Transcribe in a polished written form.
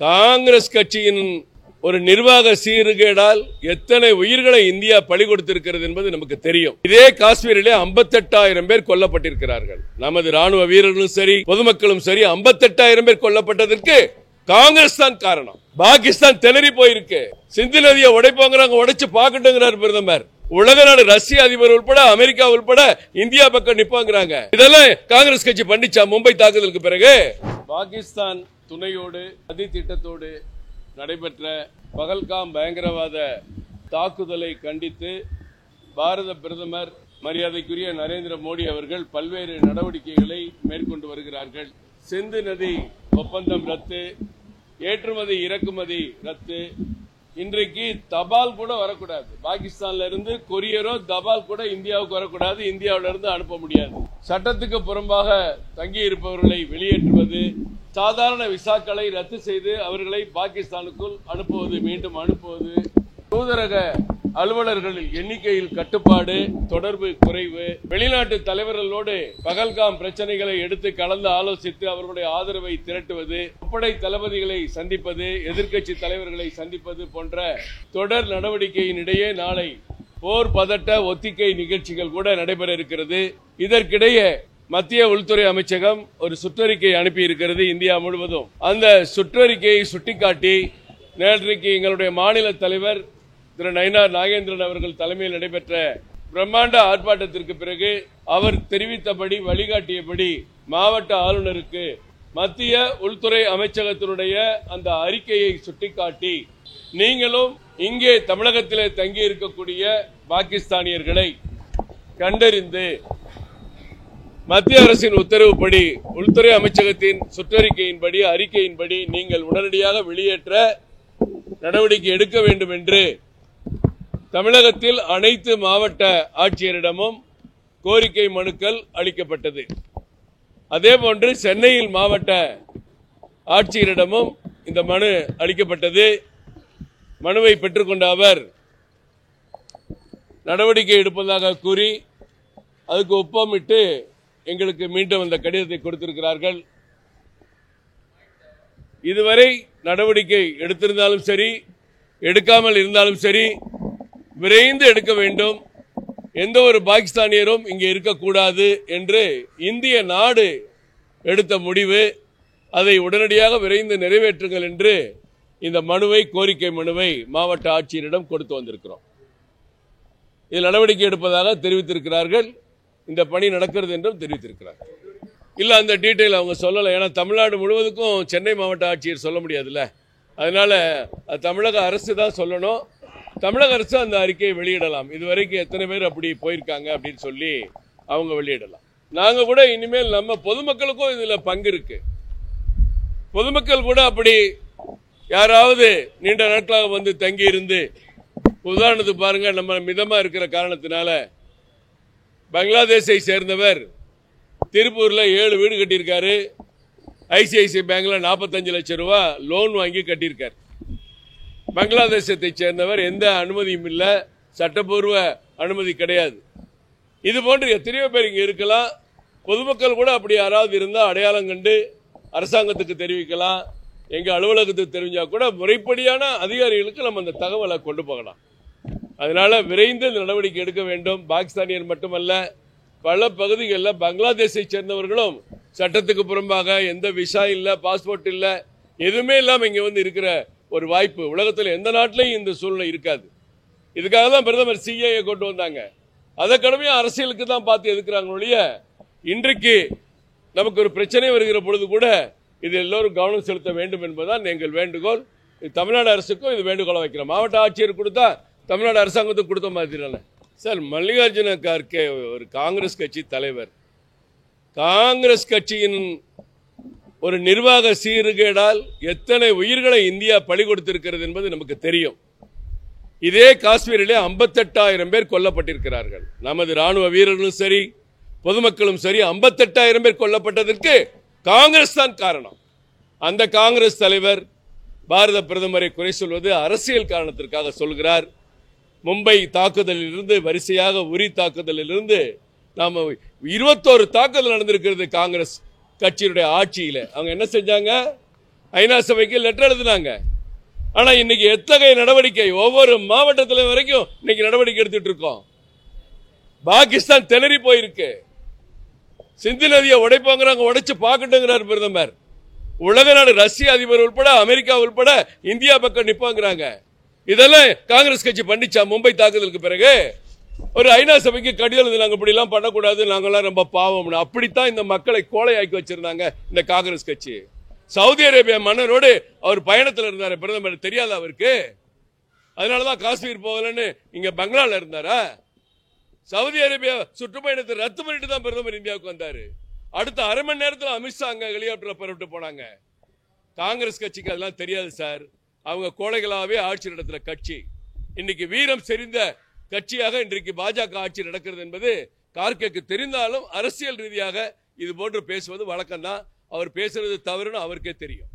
காங்கிரஸ் கட்சியின் ஒரு நிர்வாக சீர்கேடால் எத்தனை உயிர்களை இந்தியா பலி கொடுத்திருக்கிறது என்பது நமக்கு தெரியும். இதே காஷ்மீரிலே 58,000 பேர் கொல்லப்பட்டிருக்கிறார்கள். நமது ராணுவ வீரர்களும் சரி, பொதுமக்களும் சரி, 58,000 பேர் கொல்லப்பட்டதற்கு காங்கிரஸ் தான் காரணம். பாகிஸ்தான் திணறி போயிருக்கு. சிந்து நதியை உடைப்பாங்க, உடைச்சு பாக்கட்டுங்கிறார் பிரதமர். உலக நாடு ரஷ்ய அதிபர் உட்பட, அமெரிக்கா உட்பட இந்தியா பக்கம் நிப்பாங்கிறாங்க. இதெல்லாம் காங்கிரஸ் கட்சி பண்ணிச்சா? மும்பை தாக்குதலுக்கு பிறகு பாகிஸ்தான் துணையோடு சதி திட்டத்தோடு நடைபெற்ற பகல்காம் பயங்கரவாத தாக்குதலை கண்டித்து பாரத பிரதமர் மரியாதைக்குரிய நரேந்திர மோடி அவர்கள் பல்வேறு நடவடிக்கைகளை மேற்கொண்டு வருகிறார்கள். சிந்து நதி ஒப்பந்தம் ரத்து, ஏற்றுமதி இறக்குமதி ரத்து. இன்றைக்கு தபால் கூட வரக்கூடாது. பாகிஸ்தான்ல இருந்து கொரியரோ தபால் கூட இந்தியாவுக்கு வரக்கூடாது. இந்தியாவில இருந்து அனுப்ப முடியாது. சட்டத்துக்கு புறம்பாக தங்கி இருப்பவர்களை வெளியேற்றுவது, சாதாரண விசாக்களை ரத்து செய்து அவர்களை பாகிஸ்தானுக்குள் அனுப்புவது, மீண்டும் அனுப்புவது, தூதரக அலுவலர்களில் எண்ணிக்கையில் கட்டுப்பாடு, தொடர்பு குறைவு, வெளிநாட்டு தலைவர்களோடு பகல்காம் பிரச்சனைகளை எடுத்து கலந்து ஆலோசித்து அவர்களுடைய ஆதரவை திரட்டுவது, முப்படை தளபதிகளை சந்திப்பது, எதிர்க்கட்சி தலைவர்களை சந்திப்பது போன்ற தொடர் நடவடிக்கையின் இடையே நாளை போர் பதட்ட ஒத்திகை நிகழ்ச்சிகள் கூட நடைபெற இருக்கிறது. இதற்கிடையே மத்திய உள்துறை அமைச்சகம் ஒரு சுற்றறிக்கை அனுப்பி இருக்கிறது இந்தியா முழுவதும். அந்த சுற்றறிக்கையை சுட்டிக்காட்டி நேற்றைக்கு எங்களுடைய மாநில தலைவர் திரு நயினார் நாகேந்திரன் அவர்கள் தலைமையில் நடைபெற்ற பிரம்மாண்ட ஆர்ப்பாட்டத்திற்கு பிறகு அவர் தெரிவித்தபடி, வழிகாட்டியபடி மாவட்ட ஆளுநருக்கு மத்திய உள்துறை அமைச்சகத்தினுடைய அந்த அறிக்கையை சுட்டிக்காட்டி, நீங்களும் இங்கே தமிழகத்திலே தங்கி இருக்கக்கூடிய பாகிஸ்தானியர்களை கண்டறிந்து மத்திய அரசின் உத்தரவுப்படி, உள்துறை அமைச்சகத்தின் சுற்றறிக்கையின்படி, அறிக்கையின்படி நீங்கள் உடனடியாக வெளியேற்ற நடவடிக்கை எடுக்க வேண்டும் என்று தமிழகத்தில் அனைத்து மாவட்ட ஆட்சியரிடமும் கோரிக்கை மனுக்கள் அளிக்கப்பட்டது. அதேபோன்று சென்னையில் மாவட்ட ஆட்சியரிடமும் இந்த மனு அளிக்கப்பட்டது. மனுவை பெற்றுக்கொண்ட அவர் நடவடிக்கை எடுப்பதாக கூறி அதுக்கு ஒப்பமிட்டு எங்களுக்கு மீண்டும் அந்த கடிதத்தை கொடுத்திருக்கிறார்கள். இதுவரை நடவடிக்கை எடுத்திருந்தாலும் சரி, எடுக்காமல் இருந்தாலும் சரி, விரைந்து எடுக்க வேண்டும். எந்த ஒரு பாகிஸ்தானியரும் இங்கே இருக்கக்கூடாது என்று இந்திய நாடு எடுத்த முடிவு. அதை உடனடியாக விரைந்து நிறைவேற்றுங்கள் என்று இந்த மனுவை, கோரிக்கை மனுவை மாவட்ட ஆட்சியரிடம் கொடுத்து வந்திருக்கிறோம். இதில் நடவடிக்கை எடுப்பதாக தெரிவித்திருக்கிறார்கள். இந்த பணி நடக்கிறது என்றும் தெரிவித்திருக்கிறார்கள். இல்ல, அந்த டீட்டெயில் அவங்க சொல்லலை. ஏன்னா தமிழ்நாடு முழுவதுக்கும் சென்னை மாவட்ட ஆட்சியர் சொல்ல முடியாதுல்ல. அதனால தமிழக அரசு தான் சொல்லணும். தமிழக அரசு அந்த அறிக்கையை வெளியிடலாம். இதுவரைக்கும் எத்தனை பேர் அப்படி போயிருக்காங்க அப்படின்னு சொல்லி அவங்க வெளியிடலாம். நாங்க கூட இனிமேல் நம்ம பொதுமக்களுக்கும் இதுல பங்கு இருக்கு. பொதுமக்கள் கூட அப்படி யாராவது நீண்ட நாட்களாக வந்து தங்கி இருந்து, உதாரணத்துக்கு பாருங்க, நம்ம மிதமா இருக்கிற காரணத்தினால பங்களாதேஷை சேர்ந்தவர் திருப்பூர்ல 7 வீடு கட்டியிருக்காரு. ஐசிஐசிஐ பேங்க்ல 45 லட்சம் ரூபாய் லோன் வாங்கி கட்டியிருக்கார். பங்களாதேசத்தை சேர்ந்தவர் எந்த அனுமதியும் இல்லை, சட்டப்பூர்வ அனுமதி கிடையாது. இது போன்று எத்தனையோ பேர் இங்க இருக்கலாம். பொதுமக்கள் கூட அப்படி யாராவது இருந்தால் அடையாளம் கண்டு அரசாங்கத்துக்கு தெரிவிக்கலாம். எங்க அலுவலகத்துக்கு தெரிஞ்சா கூட முறைப்படியான அதிகாரிகளுக்கு நம்ம அந்த தகவலை கொண்டு போகலாம். அதனால விரைந்து நடவடிக்கை எடுக்க வேண்டும். பாகிஸ்தானியர் மட்டுமல்ல, பல பகுதிகளில் பங்களாதேஷை சேர்ந்தவர்களும் சட்டத்துக்கு புறம்பாக எந்த விசா இல்ல, பாஸ்போர்ட் இல்ல, எதுவுமே இல்லாம இங்க வந்து இருக்கிற ஒரு வாய்ப்பு உலகத்தில் எந்த நாட்டிலையும் இந்த சூழ்நிலை இருக்காது. இதுக்காக தான் பிரதமர் சிஏஏ கொண்டு வந்தாங்க. அதை கடமையா அரசியலுக்கு தான் பார்த்து எதுக்குறாங்க ஒழிய, இன்றைக்கு நமக்கு ஒரு பிரச்சனை வருகிற பொழுது கூட இது எல்லோரும் கவனம் செலுத்த வேண்டும் என்பதுதான் எங்கள் வேண்டுகோள். தமிழ்நாடு அரசுக்கும் இது வேண்டுகோளை வைக்கிறோம். மாவட்ட ஆட்சியர் கொடுத்தா தமிழ்நாடு அரசாங்கத்துக்கு கொடுத்த மாதிரி தானே சார். மல்லிகார்ஜுன கார்கே ஒரு காங்கிரஸ் கட்சி தலைவர். காங்கிரஸ் கட்சியின் ஒரு நிர்வாக சீர்கேடால் எத்தனை உயிர்களை இந்தியா பலி கொடுத்திருக்கிறது என்பது நமக்கு தெரியும். இதே காஷ்மீரிலே 58,000 பேர் கொல்லப்பட்டிருக்கிறார்கள். நமது ராணுவ வீரர்களும் சரி, பொதுமக்களும் சரி, 58,000 பேர் கொல்லப்பட்டதற்கு காங்கிரஸ் தான் காரணம். அந்த காங்கிரஸ் தலைவர் பாரத பிரதமரை குறை சொல்வது அரசியல் காரணத்திற்காக சொல்கிறார். மும்பை தாக்குதலில் இருந்து, வரிசையாக உரி தாக்குதலில் இருந்து நாம 21 தாக்குதல் நடந்திருக்கிறது காங்கிரஸ் கட்சியினுடைய ஆட்சியில. அவங்க என்ன செஞ்சாங்க? ஐநா சபைக்கு லெட்டர் எழுதினாங்க. ஆனா இன்னைக்கு எத்தகைய நடவடிக்கை ஒவ்வொரு மாவட்டத்திலும் வரைக்கும் இன்னைக்கு நடவடிக்கை எடுத்துட்டு இருக்கோம். பாகிஸ்தான் திணறி போயிருக்கு. சிந்து நதியை உடைப்பாங்க, உடைச்சு பார்க்கட்டுங்கிறார் பிரதமர். உலக நாடு ரஷ்ய அதிபர் உட்பட அமெரிக்கா உட்பட இந்தியா பக்கம் நிப்பாங்கிறாங்க. இதெல்லாம் காங்கிரஸ் கட்சி பண்ணிச்சா? மும்பை தாக்குதலுக்கு பிறகு ஒரு ஐநா சபைக்கு கடிதம் எழுதினாங்க, இப்படி எல்லாம் பண்ணக்கூடாது, நாங்கெல்லாம் ரொம்ப பாவம். அப்படித்தான் இந்த மக்களை கோழையாக்கி வச்சிருந்தாங்க இந்த காங்கிரஸ் கட்சி. சவுதி அரேபியா மன்னரோடு அவர் பயணத்தில் இருந்தார் பிரதமர், தெரியாத அவருக்கு? அதனாலதான் காஷ்மீர் போகலன்னு இங்க பங்களால இருந்தாரா? சவுதி அரேபியா சுற்றுப்பயணத்தை ரத்து பண்ணிட்டு தான் பிரதமர் இந்தியாவுக்கு வந்தாரு. அடுத்த அரை மணி நேரத்தில் அமித்ஷா அங்க ஹெலிகாப்டர் புறப்பட்டு போனாங்க. காங்கிரஸ் கட்சிக்கு அதெல்லாம் தெரியாது சார். அவங்க கோழைகளாவே ஆட்சி நடத்துற கட்சி. இன்னைக்கு வீரம் செறிந்த கட்சியாக இன்றைக்கு பாஜக ஆட்சி நடக்கிறது என்பது கார்கேக்கு தெரிந்தாலும் அரசியல் ரீதியாக இது போன்று பேசுவது வழக்கம்தான். அவர் பேசுறது தவறுன்னு அவருக்கே தெரியும்.